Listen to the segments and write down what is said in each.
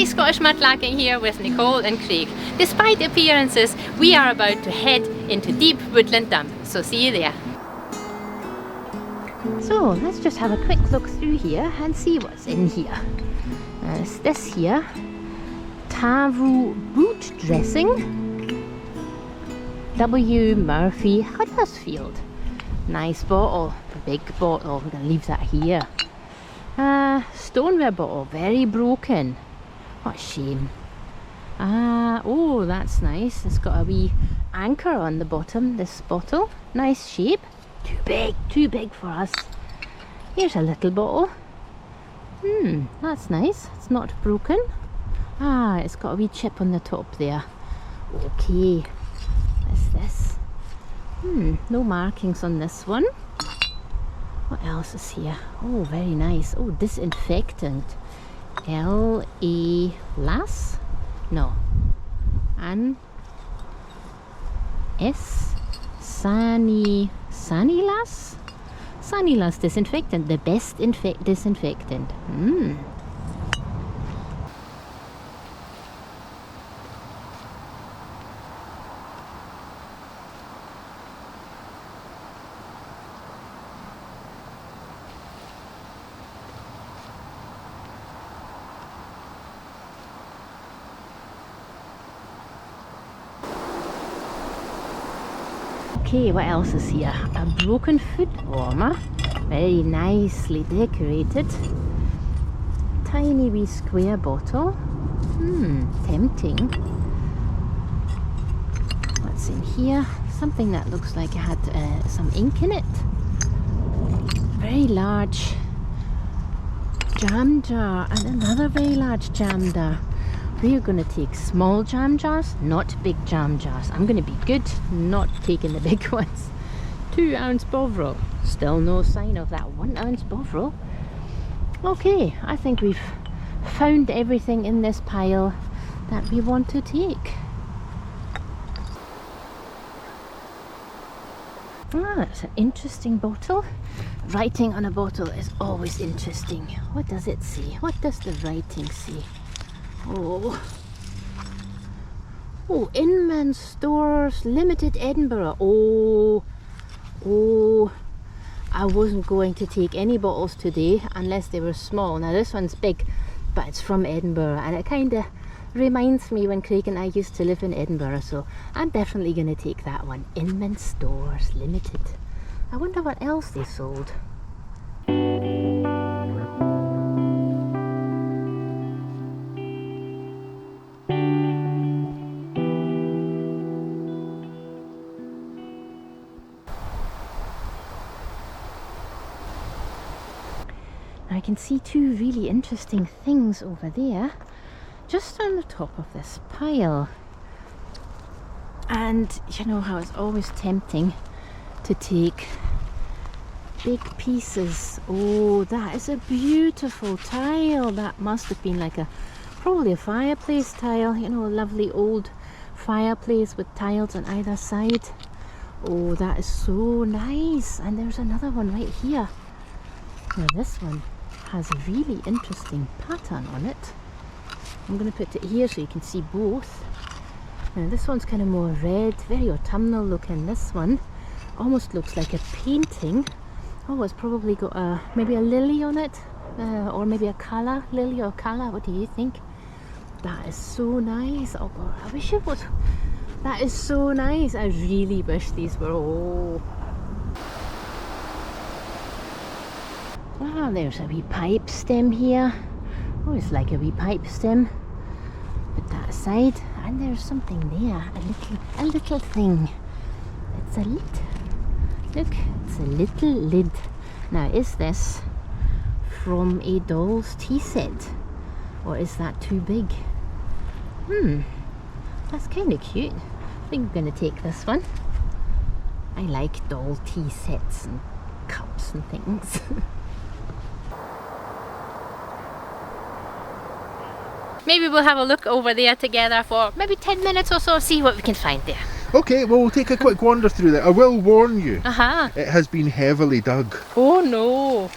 Scottish Mudlarking here with Nicole and Craig. Despite appearances, we are about to head into Deep Woodland Dump, so see you there. So let's just have a quick look through here and see what's in here. It's this here, Taro boot dressing, W. Murphy, Huddersfield. Nice bottle, big bottle, we're going to leave that here. Stoneware bottle, very broken. What a shame. Oh, that's nice. It's got a wee anchor on the bottom, this bottle. Nice shape. Too big for us. Here's a little bottle. That's nice. It's not broken. It's got a wee chip on the top there. Okay. What's this? No markings on this one. What else is here? Oh, very nice. Oh, disinfectant. L.A. Lass? No. An S. Sanilas? Sanilas disinfectant. The best disinfectant. Okay, what else is here? A broken foot warmer, very nicely decorated. Tiny wee square bottle. Tempting. What's in here? Something that looks like it had some ink in it. Very large jam jar and another very large jam jar. We are going to take small jam jars, not big jam jars. I'm going to be good, not taking the big ones. 2 ounce Bovril. Still no sign of that 1 ounce Bovril. Okay, I think we've found everything in this pile that we want to take. That's an interesting bottle. Writing on a bottle is always interesting. What does it say? What does the writing say? Oh, Inman Stores Limited Edinburgh. Oh, I wasn't going to take any bottles today unless they were small. Now this one's big, but it's from Edinburgh, and it kind of reminds me when Craig and I used to live in Edinburgh, so I'm definitely going to take that one. Inman Stores Limited. I wonder what else they sold. I can see 2 really interesting things over there, just on the top of this pile. And you know how it's always tempting to take big pieces. Oh, that is a beautiful tile. That must have been like probably a fireplace tile, you know, a lovely old fireplace with tiles on either side. Oh, that is so nice. And there's another one right here. Now this one has a really interesting pattern on it. I'm going to put it here so you can see both. Now this one's kind of more red, very autumnal looking. This one almost looks like a painting. Oh, it's probably got maybe a lily on it, or maybe a colour, lily or colour. What do you think? That is so nice. Oh God, I wish it was. That is so nice. I really wish these were all. Wow, there's a wee pipe stem here. Oh, it's like a wee pipe stem. Put that aside, and there's something there. A little thing. It's a lid. Look, it's a little lid. Now, is this from a doll's tea set, or is that too big? That's kind of cute. I think I'm going to take this one. I like doll tea sets and cups and things. Maybe we'll have a look over there together for maybe 10 minutes or so, see what we can find there. Okay, well, we'll take a quick wander through there. I will warn you, it has been heavily dug. Oh no!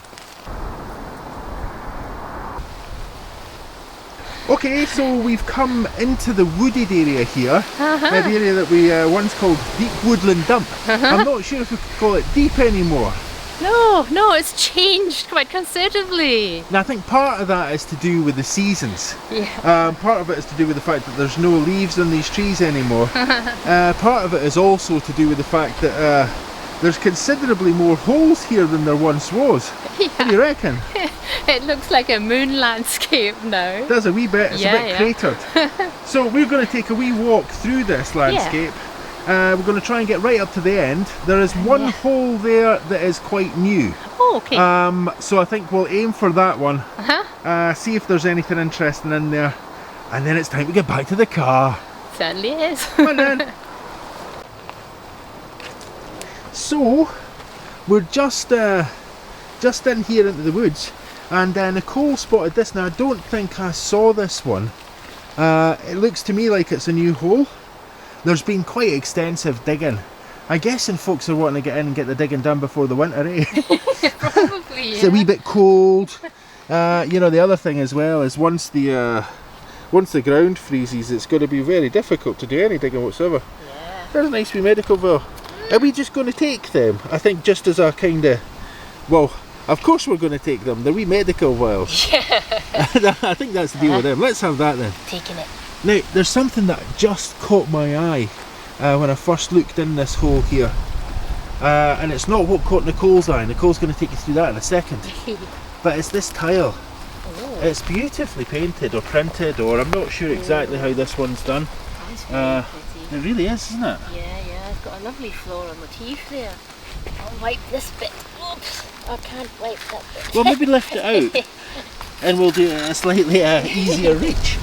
Okay, so we've come into the wooded area here, the area that we once called Deep Woodland Dump. I'm not sure if we could call it deep anymore. No, it's changed quite considerably. Now I think part of that is to do with the seasons. Yeah. Part of it is to do with the fact that there's no leaves on these trees anymore. Part of it is also to do with the fact that there's considerably more holes here than there once was. Yeah. What do you reckon? It looks like a moon landscape now. It does a wee bit, it's a bit cratered. So we're going to take a wee walk through this landscape. We're going to try and get right up to the end. There is one hole there that is quite new. Oh, okay. So I think we'll aim for that one. See if there's anything interesting in there. And then it's time to get back to the car. Certainly is. Come on then. So we're just in here into the woods, and Nicole spotted this. Now I don't think I saw this one. It looks to me like it's a new hole. There's been quite extensive digging. I'm guessing folks are wanting to get in and get the digging done before the winter, eh? Probably, yeah. It's a wee bit cold. You know, the other thing as well is once the ground freezes, it's going to be very difficult to do any digging whatsoever. Yeah. There's a nice wee medical bill. Are we just going to take them? I think just as a kind of, well, of course we're going to take them. They're wee medical vials. Yeah. I think that's the deal with them. Let's have that then. Taking it. Now, there's something that just caught my eye when I first looked in this hole here. And it's not what caught Nicole's eye. Nicole's going to take you through that in a second. But it's this tile. Oh. It's beautifully painted or printed, or I'm not sure exactly how this one's done. That's very pretty. It really is, isn't it? Yeah, it's got a lovely floral motif there. I'll wipe this bit. Oops, I can't wipe that bit. Well, maybe lift it out and we'll do a slightly easier reach.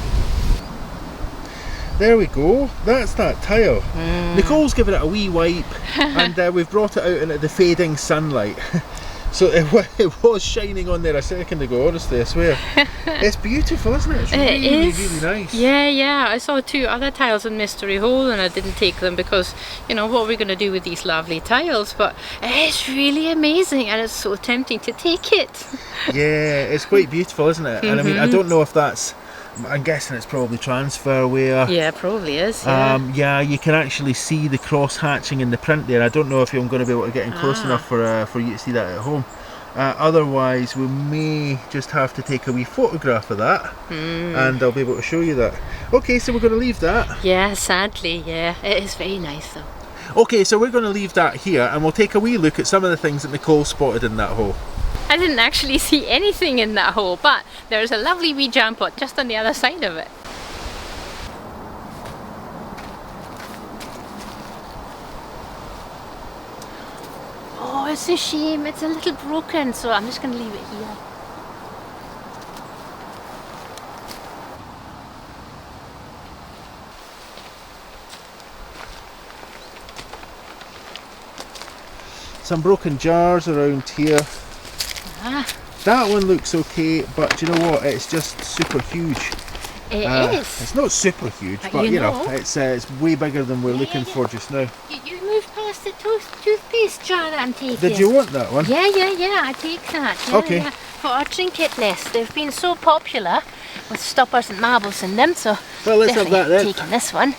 There we go, that's that tile. Nicole's given it a wee wipe and we've brought it out into the fading sunlight. So it was shining on there a second ago, honestly, I swear. It's beautiful, isn't it? It's really nice. Yeah. I saw 2 other tiles in Mystery Hole and I didn't take them because, you know, what are we going to do with these lovely tiles? But it's really amazing and it's so tempting to take it. Yeah, it's quite beautiful, isn't it? And I mean, I don't know if that's, I'm guessing it's probably transfer wear. Yeah, probably is. Yeah, you can actually see the cross hatching in the print there. I don't know if I'm going to be able to get in close enough for you to see that at home. Otherwise, we may just have to take a wee photograph of that, and I'll be able to show you that. Okay, so we're going to leave that. Yeah, sadly, yeah. It is very nice though. Okay, so we're going to leave that here, and we'll take a wee look at some of the things that Nicole spotted in that hole. I didn't actually see anything in that hole, but there's a lovely wee jam pot just on the other side of it. Oh, it's a shame. It's a little broken, so I'm just going to leave it here. Some broken jars around here. That one looks okay, but do you know what? It's just super huge. It is. It's not super huge, but you know, it's way bigger than we're looking for just now. You moved past the toothpaste jar that I'm taking. Did you want that one? Yeah, I take that. Yeah, okay. Yeah. For our trinket list, they've been so popular with stoppers and marbles in them, so well, let's have that then. Taking this one.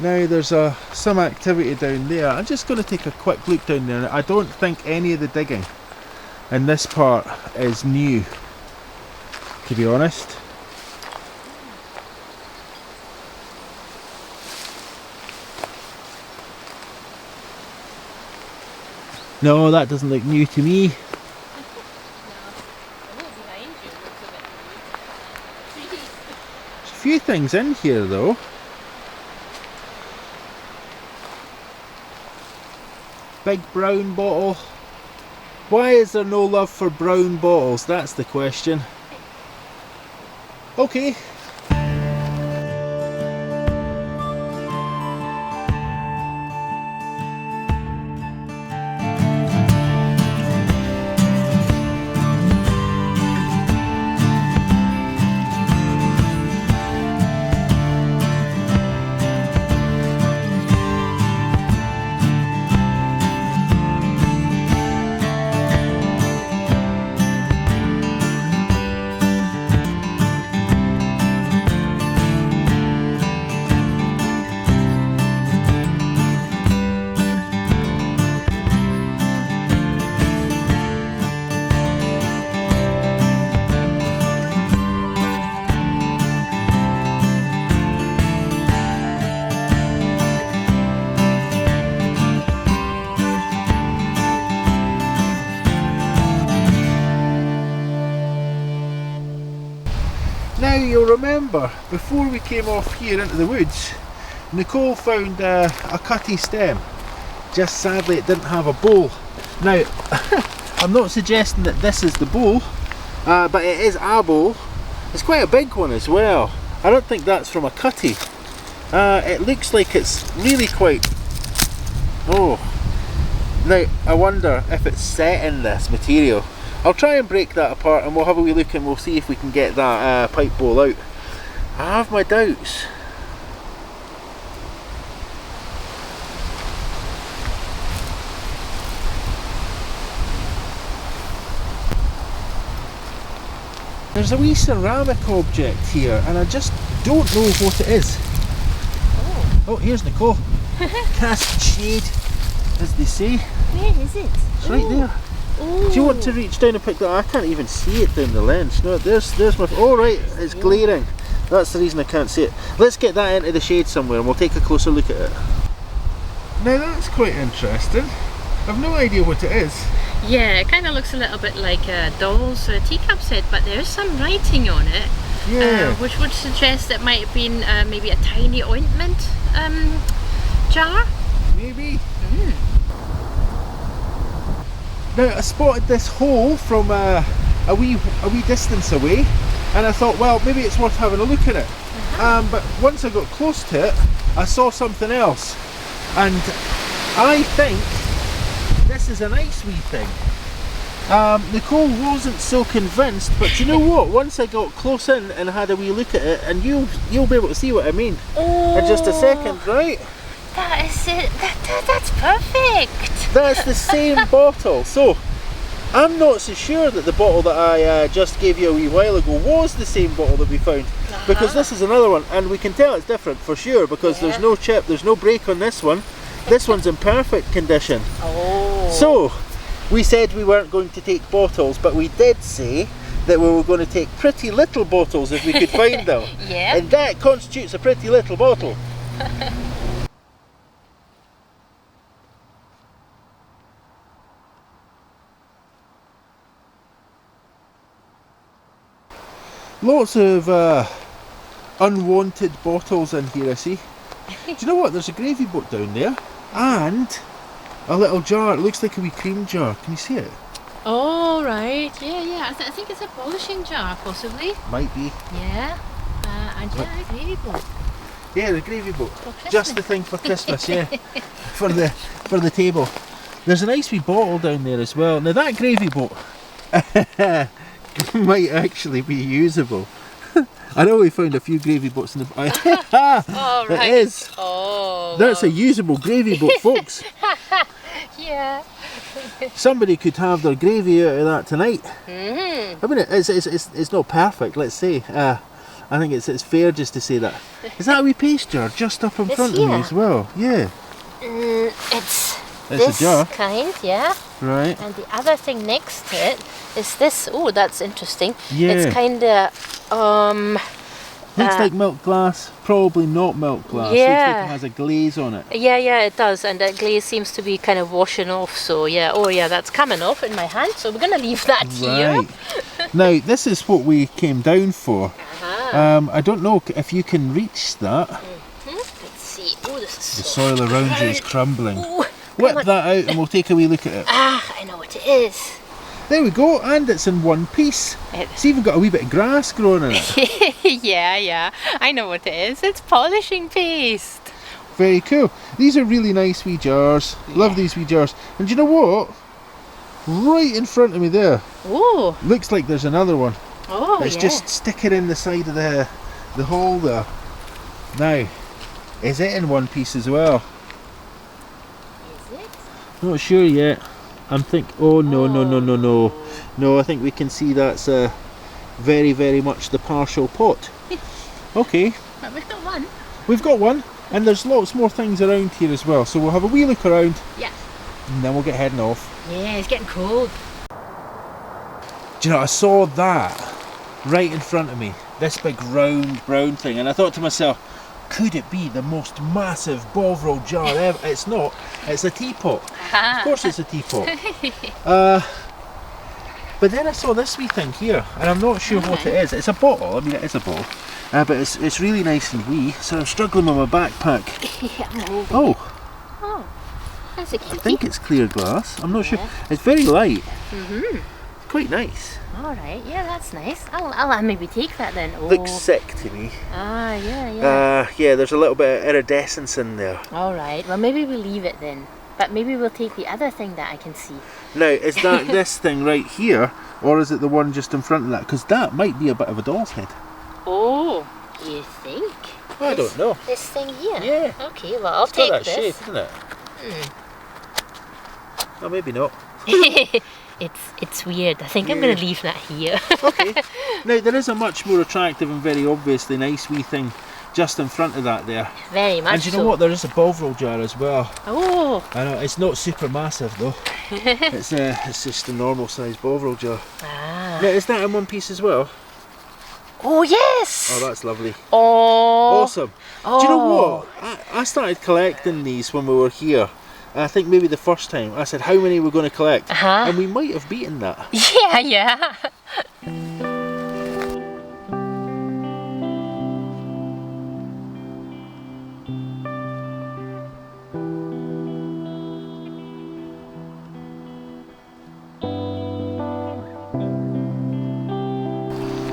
Now there's some activity down there. I'm just going to take a quick look down there. I don't think any of the digging in this part is new, to be honest. No, that doesn't look new to me. There's a few things in here though. Big brown bottle. Why is there no love for brown bottles? That's the question. Okay. Now you'll remember, before we came off here into the woods, Nicole found a cutty stem. Just sadly it didn't have a bowl. Now, I'm not suggesting that this is the bowl, but it is a bowl. It's quite a big one as well. I don't think that's from a cutty. It looks like it's really quite... Oh. Now, I wonder if it's set in this material. I'll try and break that apart and we'll have a wee look and we'll see if we can get that pipe bowl out. I have my doubts. There's a wee ceramic object here and I just don't know what it is. Oh, here's Nicole. Cast shade, as they say. Where is it? It's right there. Oh. Do you want to reach down and pick that? I can't even see it down the lens. No, there's my... Oh right, it's glaring. That's the reason I can't see it. Let's get that into the shade somewhere and we'll take a closer look at it. Now that's quite interesting. I've no idea what it is. Yeah, it kind of looks a little bit like a doll's teacup set, but there's some writing on it. Yeah. Which would suggest it might have been maybe a tiny ointment jar. Maybe. Now I spotted this hole from a wee distance away, and I thought, well, maybe it's worth having a look at it. But once I got close to it, I saw something else, and I think this is a nice wee thing. Nicole wasn't so convinced, but you know what? Once I got close in and had a wee look at it, and you'll be able to see what I mean in just a second, right? That is it. That's perfect. That's the same bottle. So I'm not so sure that the bottle that I just gave you a wee while ago was the same bottle that we found, because this is another one, and we can tell it's different for sure because there's no chip, there's no break on this one. This one's in perfect condition. Oh. So we said we weren't going to take bottles, but we did say that we were going to take pretty little bottles if we could find them. Yeah. And that constitutes a pretty little bottle. Lots of unwanted bottles in here, I see. Do you know what? There's a gravy boat down there and a little jar. It looks like a wee cream jar. Can you see it? Oh, right. Yeah. I think it's a polishing jar, possibly. Might be. Yeah. And yeah, a gravy boat. Yeah, the gravy boat. For Christmas. Just the thing for Christmas, yeah. for the table. There's a nice wee bottle down there as well. Now that gravy boat might actually be usable. I know we found a few gravy boats in the... Oh, right. It is. Oh, That's a usable gravy boat, folks. Yeah. Somebody could have their gravy out of that tonight. I mean, it's not perfect, let's say. I think it's fair just to say that. Is that a wee paste jar just up in front of me as well? Yeah. It's this a jar. Kind, yeah. Right. And the other thing next to it is this. Oh, that's interesting. Yeah. It's kind of looks like milk glass. Probably not milk glass. Yeah. Looks like it has a glaze on it. Yeah, it does, and that glaze seems to be kind of washing off. So yeah, oh yeah, that's coming off in my hand. So we're gonna leave that here. Right. Now this is what we came down for. I don't know if you can reach that. Let's see. Oh, this is The soil around you is crumbling. Ooh, Whip that out and we'll take a wee look at it. I know what it is. There we go, and it's in one piece. It's even got a wee bit of grass growing in it. Yeah, I know what it is. It's polishing paste. Very cool. These are really nice wee jars. Love these wee jars. And do you know what? Right in front of me there. Oh. Looks like there's another one. Oh, It's just sticking in the side of the hole there. Now, is it in one piece as well? Is it? Not sure yet. I'm oh no. No, I think we can see that's very, very much the partial pot. Okay. But we've got one. We've got one, and there's lots more things around here as well. So we'll have a wee look around. Yeah. And then we'll get heading off. Yeah, it's getting cold. Do you know, I saw that right in front of me. This big round brown thing, and I thought to myself, could it be the most massive Bovril jar ever? It's not. It's a teapot. Of course it's a teapot. But then I saw this wee thing here, and I'm not sure what it is. It's a bottle. I mean, it is a bottle, but it's really nice and wee. So I'm struggling with my backpack. Oh, that's a I cutie. think it's clear glass. I'm not sure. It's very light. Quite nice. All right, yeah, that's nice. I'll maybe take that then. Oh. Looks sick to me. Ah, yeah. Yeah, there's a little bit of iridescence in there. All right, well maybe we'll leave it then. But maybe we'll take the other thing that I can see. Now, is that this thing right here, or is it the one just in front of that? Because that might be a bit of a doll's head. Oh, you think? I don't know. This thing here? Yeah. Okay, well I'll It's got take that this. shape, isn't it? Oh, maybe not. It's weird. I think I'm going to leave that here. Okay. Now, there is a much more attractive and very obviously nice wee thing just in front of that there. Very much And do you know what? There is a Bovril jar as well. Oh. I know, it's not super massive though. It's just a normal size Bovril jar. Ah. Now, is that in one piece as well? Oh, yes! Oh, that's lovely. Oh. Awesome. Do you know what? I started collecting these when we were here. I think maybe the first time. I said how many we're going to collect. And we might have beaten that. Yeah.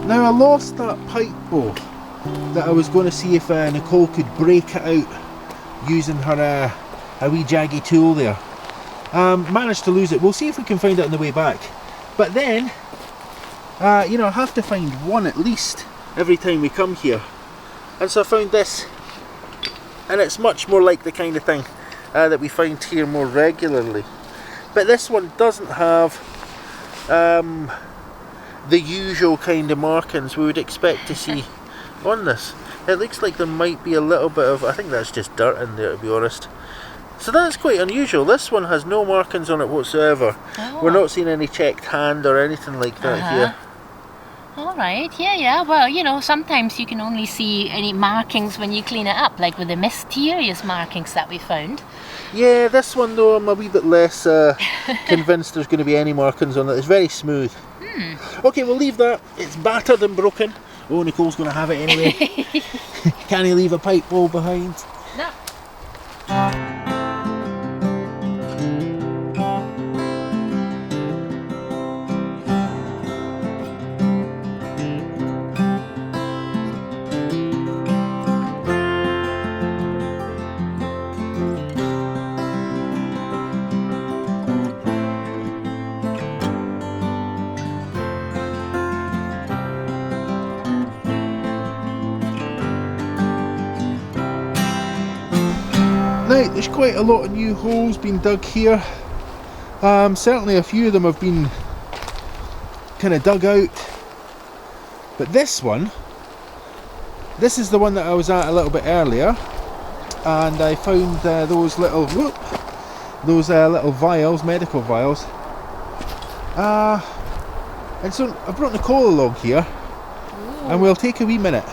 Now, I lost that pipe bowl that I was going to see if Nicole could break it out using her a wee jaggy tool there. Managed to lose it. We'll see if we can find it on the way back. But then, you know, I have to find one at least every time we come here. And so I found this, and it's much more like the kind of thing that we find here more regularly. But this one doesn't have the usual kind of markings we would expect to see on this. It looks like there might be a little bit of, I think that's just dirt in there, to be honest. So that's quite unusual. This one has no markings on it whatsoever. We're not seeing any checked hand or anything like that here. All right, yeah. Well, you know, sometimes you can only see any markings when you clean it up, like with the mysterious markings that we found. Yeah, this one though, I'm a wee bit less convinced there's going to be any markings on it. It's very smooth. Okay, we'll leave that. It's battered and broken. Oh, Nicole's going to have it anyway. Can he leave a pipe bowl behind? No. Now, there's quite a lot of new holes being dug here. Certainly a few of them have been kind of dug out. But this one, this is the one that I was at a little bit earlier. And I found those little, little vials, medical vials. And so I brought Nicole along here. And we'll take a wee minute.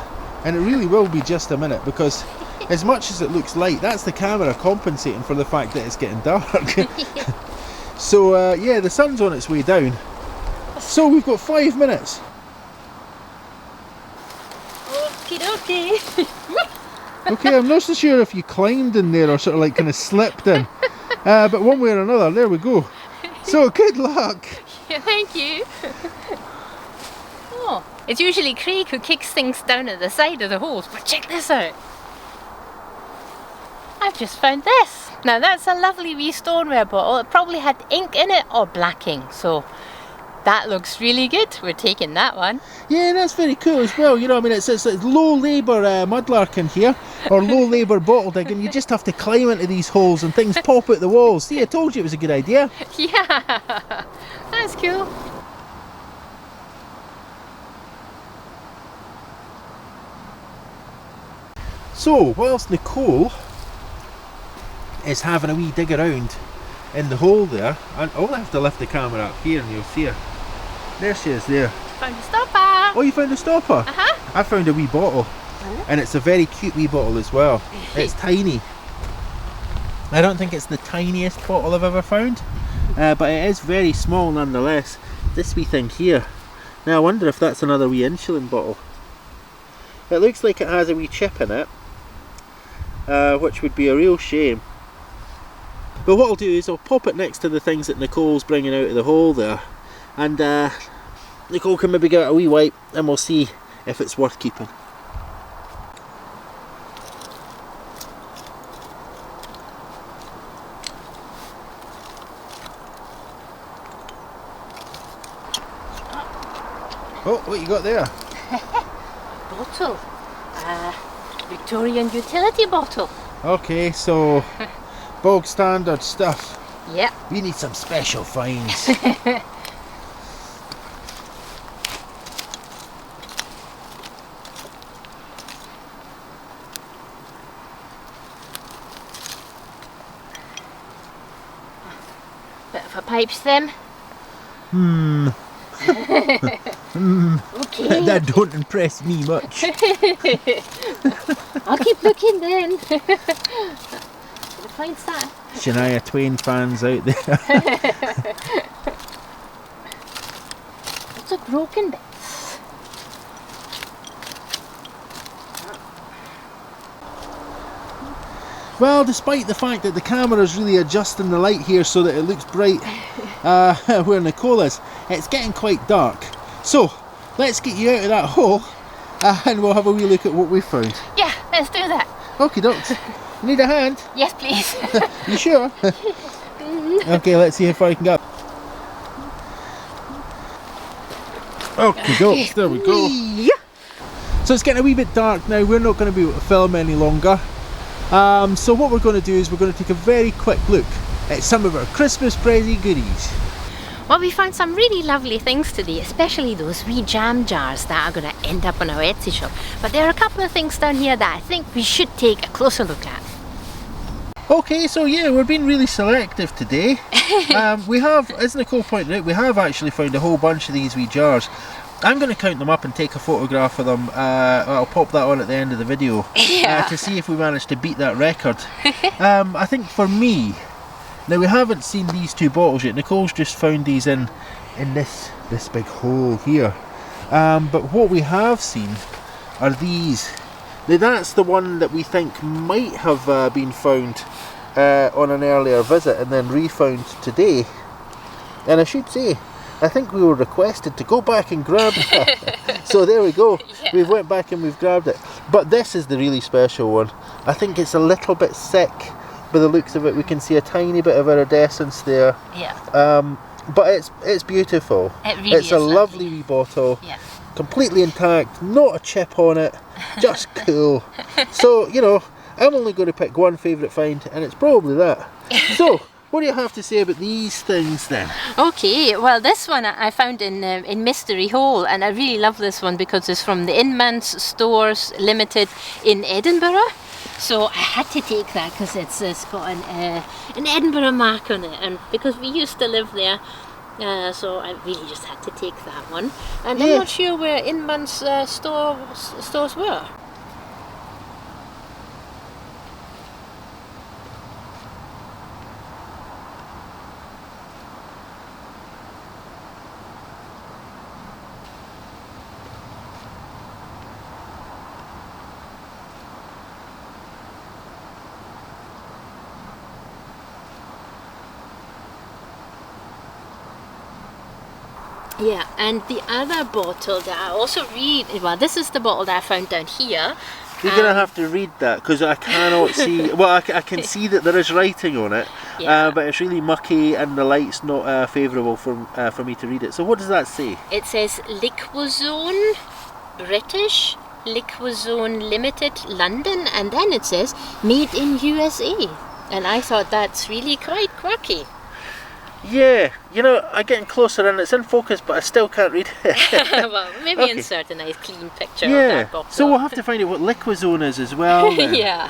And it really will be just a minute, because as much as it looks light, that's the camera compensating for the fact that it's getting dark. So yeah, the sun's on its way down. So we've got 5 minutes. Okie dokie. Okay, I'm not so sure if you climbed in there or sort of like kind of slipped in. But one way or another, there we go. So good luck. Yeah, thank you. Oh, it's usually Craig who kicks things down at the side of the holes, but check this out. I've just found this. Now that's a lovely wee stoneware bottle. It probably had ink in it or blacking, so that looks really good. We're taking that one. Yeah, that's very cool as well. You know, I mean, it's low labour mudlarking here, or low labour bottle digging. You just have to climb into these holes and things pop out the walls. See, I told you it was a good idea. Yeah, that's cool. So, whilst Nicole is having a wee dig around in the hole there, and I'll have to lift the camera up here and you'll see her. There she is there. Found a stopper. Oh, you found a stopper? Uh-huh. I found a wee bottle. And it's a very cute wee bottle as well. It's tiny. I don't think it's the tiniest bottle I've ever found, but it is very small nonetheless. this wee thing here. Now I wonder if that's another wee insulin bottle. It looks like it has a wee chip in it, which would be a real shame. But what I'll do is I'll pop it next to the things that Nicole's bringing out of the hole there, and Nicole can maybe give it a wee wipe and we'll see if it's worth keeping. Oh, what you got there? Bottle. Victorian utility bottle. Okay, so bog standard stuff. Yep. We need some special finds. Bit of a pipe stem. Okay. That don't impress me much. I'll keep looking then. Find that. Shania Twain fans out there. Lots of broken bits. Well, despite the fact that the camera is really adjusting the light here so that it looks bright where Nicole is, it's getting quite dark. So, let's get you out of that hole and we'll have a wee look at what we found. Yeah, let's do that. Okay, dokes. Need a hand? Yes, please. You sure? Okay, let's see if I can get up. Okay, dokes, there we go. So it's getting a wee bit dark now, we're not going to be able to film any longer. So what we're going to do is we're going to take a very quick look at some of our Christmas present goodies. Well, we found some really lovely things today, especially those wee jam jars that are going to end up on our Etsy shop. But there are a couple of things down here that I think we should take a closer look at. Okay, so yeah, we're being really selective today. We have, as Nicole pointed out, we have actually found a whole bunch of these wee jars. I'm going to count them up and take a photograph of them. I'll pop that on at the end of the video to see if we manage to beat that record. I think for me, now we haven't seen these two bottles yet. Nicole's just found these in this big hole here. But what we have seen are these. Now that's the one that we think might have been found on an earlier visit and then refound today. And I should say, I think we were requested to go back and grab that. So there we go. Yeah. We've went back and we've grabbed it. But this is the really special one. I think it's a little bit sick by the looks of it. We can see a tiny bit of iridescence there. Yeah. But it's beautiful. It really it's is a lovely wee bottle. Yeah. Completely intact, not a chip on it, just cool. So, you know, I'm only going to pick one favourite find and it's probably that. So, what do you have to say about these things then? Okay, well this one I found in Mystery Hole, and I really love this one because it's from the Inman's Stores Limited in Edinburgh. So I had to take that because it's got an Edinburgh mark on it, and because we used to live there, so I really just had to take that one. And I'm not sure where Inman's stores were. Yeah, and the other bottle that I also read, well, this is the bottle that I found down here. You're going to have to read that because I cannot see, well I can see that there is writing on it, but it's really mucky and the light's not favourable for me to read it. So what does that say? It says Liquozone British, Liquozone Limited London, and then it says made in USA. And I thought that's really quite quirky. Yeah, you know, I'm getting closer and it's in focus, but I still can't read it. Well, maybe insert a nice clean picture of that bottle. So we'll have to find out what Liquozone is as well then. Yeah.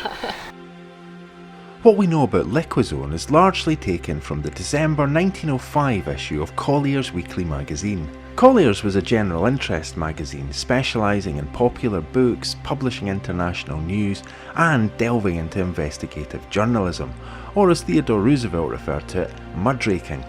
What we know about Liquozone is largely taken from the December 1905 issue of Collier's Weekly magazine. Collier's was a general interest magazine specialising in popular books, publishing international news and delving into investigative journalism, or as Theodore Roosevelt referred to it, mudraking.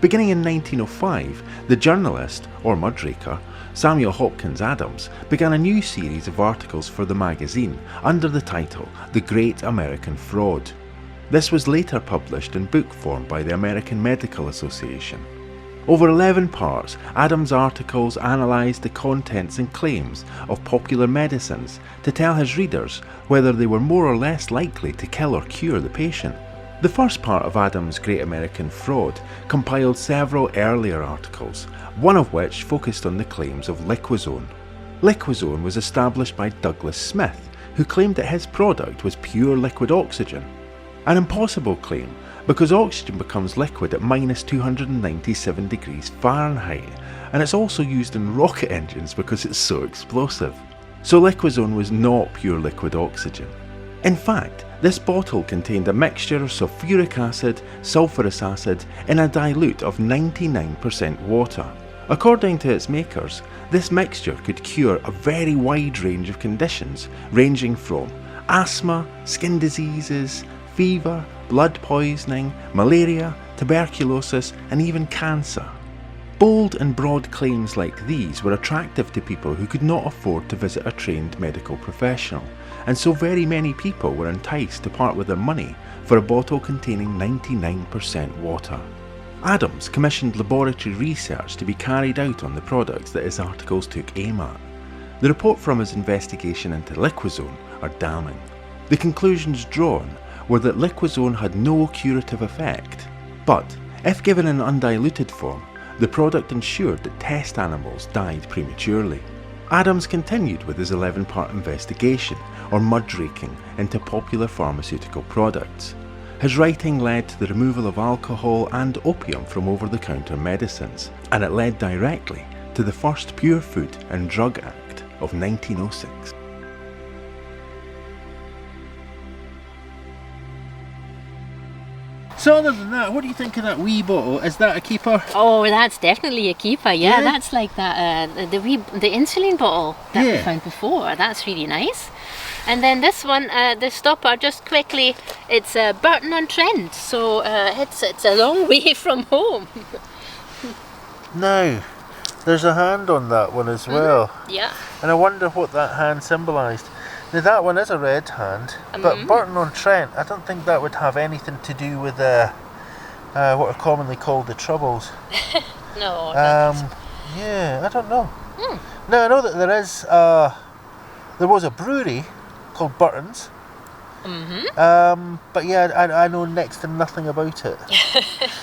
Beginning in 1905, the journalist, or mudraker, Samuel Hopkins Adams began a new series of articles for the magazine under the title The Great American Fraud. This was later published in book form by the American Medical Association. Over 11 parts, Adams' articles analysed the contents and claims of popular medicines to tell his readers whether they were more or less likely to kill or cure the patient. The first part of Adams' Great American Fraud compiled several earlier articles, one of which focused on the claims of Liquozone. Liquozone was established by Douglas Smith, who claimed that his product was pure liquid oxygen. An impossible claim, because oxygen becomes liquid at minus 297 degrees Fahrenheit, and it's also used in rocket engines because it's so explosive. So Liquozone was not pure liquid oxygen. In fact, this bottle contained a mixture of sulfuric acid, sulphurous acid in a dilute of 99% water. According to its makers, this mixture could cure a very wide range of conditions, ranging from asthma, skin diseases, fever, blood poisoning, malaria, tuberculosis, and even cancer. Bold and broad claims like these were attractive to people who could not afford to visit a trained medical professional, and so very many people were enticed to part with their money for a bottle containing 99% water. Adams commissioned laboratory research to be carried out on the products that his articles took aim at. The report from his investigation into Liquozone are damning. The conclusions drawn were that Liquozone had no curative effect, but if given in undiluted form, the product ensured that test animals died prematurely. Adams continued with his 11-part investigation, or mudraking, into popular pharmaceutical products. His writing led to the removal of alcohol and opium from over-the-counter medicines, and it led directly to the first Pure Food and Drug Act of 1906. So other than that, what do you think of that wee bottle? Is that a keeper? Oh, that's definitely a keeper. Yeah, Yeah. that's like that the insulin bottle that we Yeah. found before. That's really nice. And then this one, the stopper, just quickly, it's Burton-on-Trent, so it's a long way from home. Now, there's a hand on that one as well, Yeah. and I wonder what that hand symbolised. Now that one is a red hand, but Burton-on-Trent, I don't think that would have anything to do with what are commonly called the Troubles. No. Yeah, I don't know. Now I know that there was a brewery called Burton's. But yeah, I know next to nothing about it.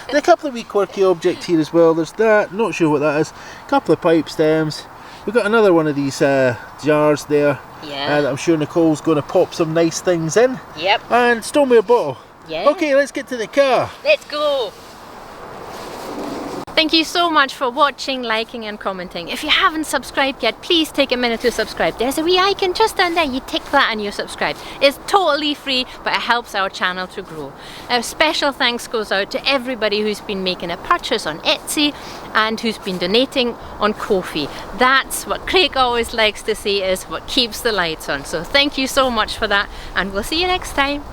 There are a couple of wee quirky objects here as well. There's that, not sure what that is. A couple of pipe stems. We've got another one of these jars there. Yeah. That I'm sure Nicole's going to pop some nice things in. Yep. And Stoneware bottle. Yeah. Okay, let's get to the car. Let's go! Thank you so much for watching, liking and commenting. If you haven't subscribed yet, please take a minute to subscribe. There's a wee icon just down there. You tick that and you're subscribed. It's totally free, but it helps our channel to grow. A special thanks goes out to everybody who's been making a purchase on Etsy and who's been donating on Ko-fi. That's what Craig always likes to say is what keeps the lights on. So thank you so much for that, and we'll see you next time.